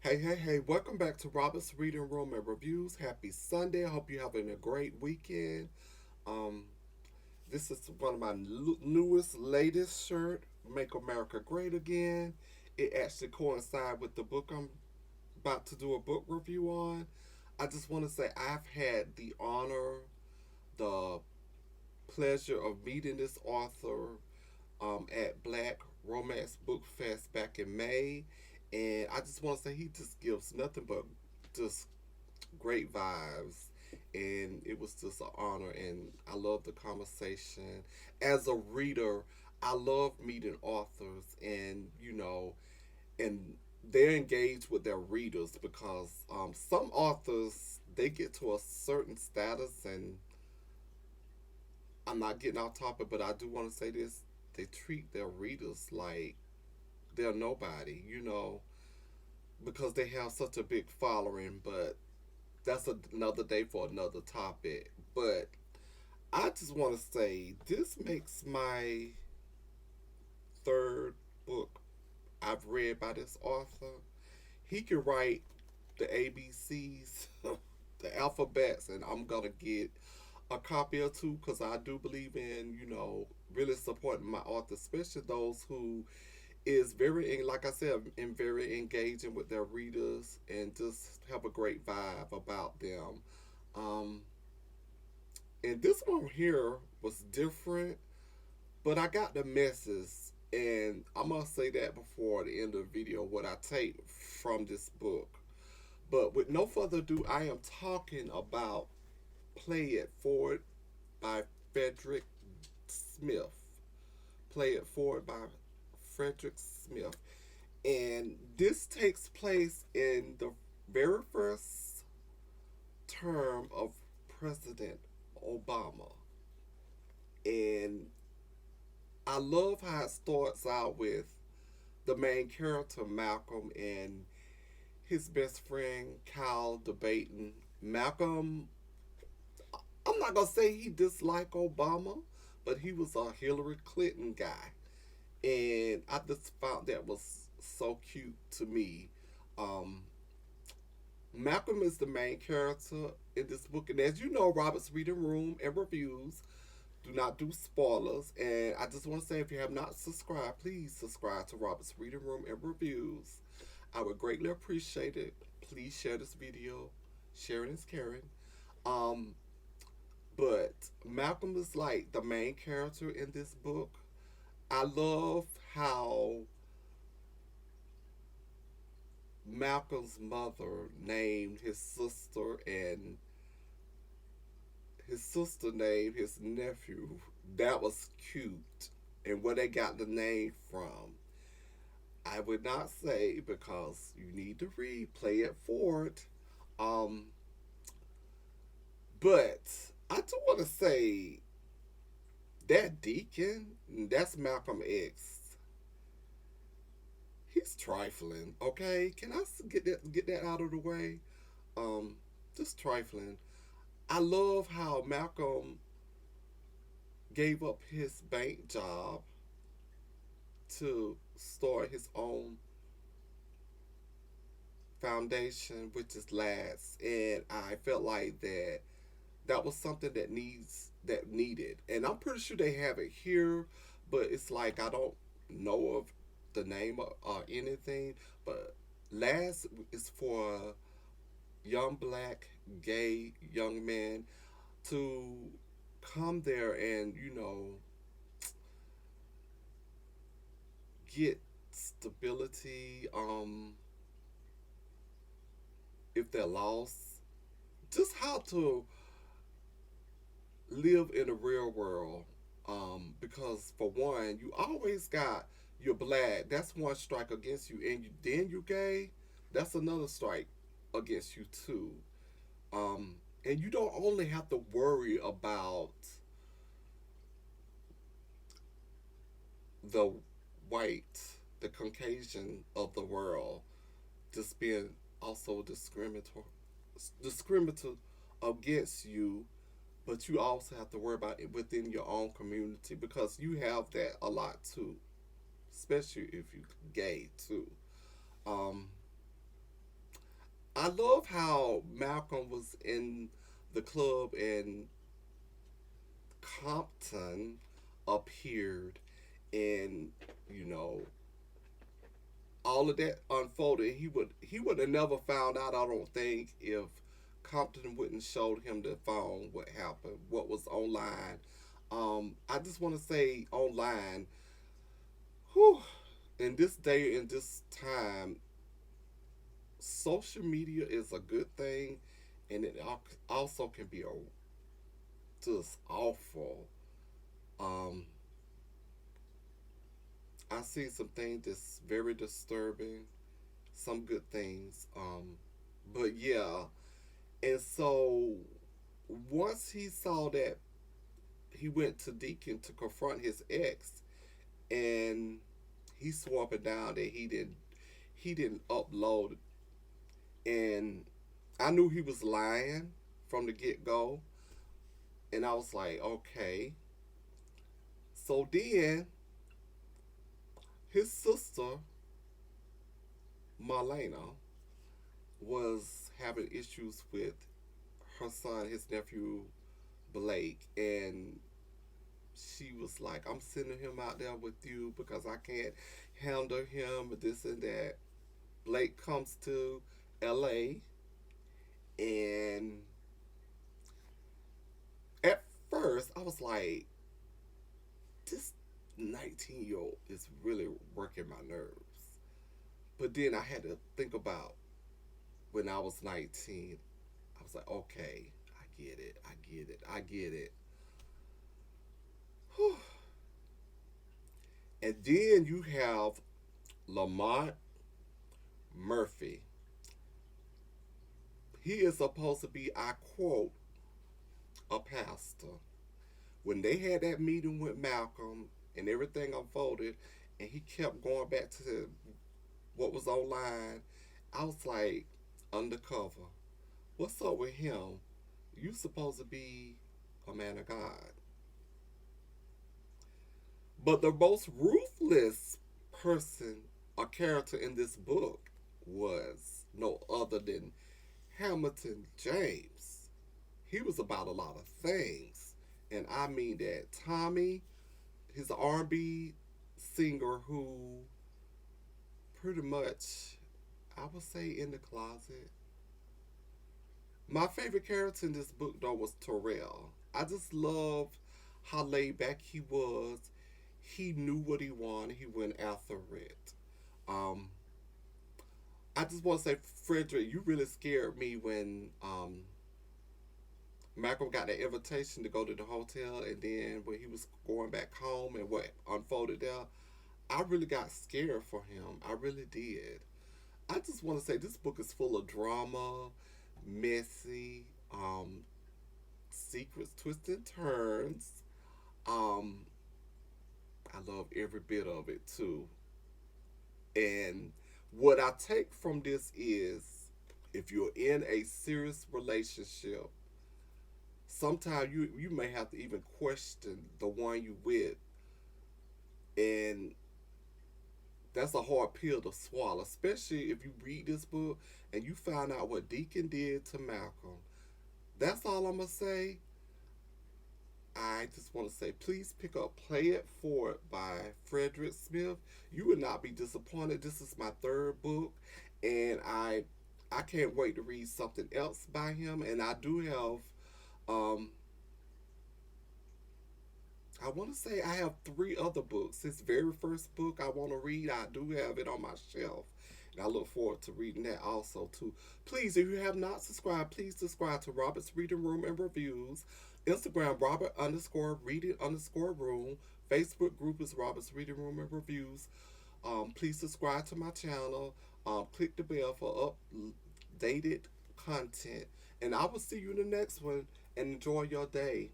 Hey, welcome back to Robert's Reading Room and Reviews. Happy Sunday. I hope you're having a great weekend. Um, this is one of my newest, latest shirt, Make America Great Again. It actually coincides with the book I'm about to do a book review on. I just want to say I've had the honor, the pleasure of meeting this author at Black Romance Book Fest back in May. And I just want to say he just gives nothing but just great vibes, and it was just an honor, and I love the conversation. As a reader, I love meeting authors, and and they're engaged with their readers because some authors they get to a certain status, and I'm not getting off topic, but I do want to say this: they treat their readers like they're nobody, because they have such a big following. But that's another day for another topic. But I just want to say this makes my third book I've read by this author. He can write the ABCs, the alphabets, and I'm gonna get a copy or two because I do believe in really supporting my author, especially those who is very, like I said, and very engaging with their readers and just have a great vibe about them. Um, and this one here was different, but I got the message, and I'm gonna say that before the end of the video what I take from this book. But with no further ado, I am talking about Play It Forward by Frederick Smith. Play It Forward by Frederick Smith. And this takes place in the very first term of President Obama. And I love how it starts out with the main character, Malcolm, and his best friend, Kyle, debating. Malcolm, I'm not going to say he disliked Obama, but he was a Hillary Clinton guy. And I just found that was so cute to me. Um, Malcolm is the main character in this book, and as you know, Robert's Reading Room and Reviews do not do spoilers. And I just want to say, if you have not subscribed, please subscribe to Robert's Reading Room and Reviews. I would greatly appreciate it. Please share this video. Sharing is caring. Um, but Malcolm is like the main character in this book. I love how Malcolm's mother named his sister, and his sister named his nephew. That was cute. And where they got the name from, I would not say because you need to read, play it forward. Um, but I do want to say that Deacon, that's Malcolm X. He's trifling. Okay, can I get that out of the way? Um, just trifling. I love how Malcolm gave up his bank job to start his own foundation, which is Last, and I felt like that was something that needed, and I'm pretty sure they have it here, but it's like I don't know of the name or anything. But Last is for young black gay young men to come there and get stability, if they're lost, just how to live in the real world. Because for one, you always got you're black. That's one strike against you, and then you gay. That's another strike against you too. And you don't only have to worry about the white, the Caucasian of the world, just being also discriminatory against you, but you also have to worry about it within your own community because you have that a lot too, especially if you gay too. Um, I love how Malcolm was in the club and Compton appeared, and you know all of that unfolded. He would have never found out. I don't think if Compton wouldn't showed him the phone what happened, what was online. I just want to say online. Whew, in this day, in this time, social media is a good thing, and it also can be just awful. Um, I see some things that's very disturbing, some good things. But yeah, and so once he saw that, he went to Deacon to confront his ex, and he swore up and down that he didn't upload, and I knew he was lying from the get go, and I was like, okay. So then his sister Marlena was having issues with her son, his nephew Blake, and she was like, I'm sending him out there with you because I can't handle him, this and that. Blake comes to LA, and at first I was like, this 19-year-old is really working my nerves. But then I had to think about when I was 19. I was like, okay, I get it, I get it, I get it. Whew. And then you have Lamont Murphy. He is supposed to be, I quote, a pastor. When they had that meeting with Malcolm and everything unfolded, and he kept going back to what was online, I was like, undercover. What's up with him? You supposed to be a man of God. But the most ruthless person or character in this book was no other than Hamilton James. He was about a lot of things. And I mean that Tommie, his R&B singer who pretty much, I would say, in the closet. My favorite character in this book, though, was Tyrell. I just loved how laid back he was. He knew what he wanted. He went after it. Um, I just want to say, Frederick, you really scared me when Malcolm got the invitation to go to the hotel, and then when he was going back home and what unfolded there, I really got scared for him. I really did. I just want to say this book is full of drama, messy, secrets, twists, and turns. Um, I love every bit of it too. And what I take from this is if you're in a serious relationship, sometimes you may have to even question the one you with, and that's a hard pill to swallow, especially if you read this book and you find out what Deacon did to Malcolm. That's all I'm gonna say. I just want to say, please pick up Play It Forward by Frederick Smith. You would not be disappointed. This is my third book, and I can't wait to read something else by him. And I do have, I want to say I have three other books. His very first book I want to read, I do have it on my shelf. And I look forward to reading that also too. Please, if you have not subscribed, please subscribe to Robert's Reading Room and Reviews. Instagram Robert underscore reading underscore room. Facebook group is Robert's Reading Room and Reviews. Please subscribe to my channel. Click the bell for updated content. And I will see you in the next one, and enjoy your day.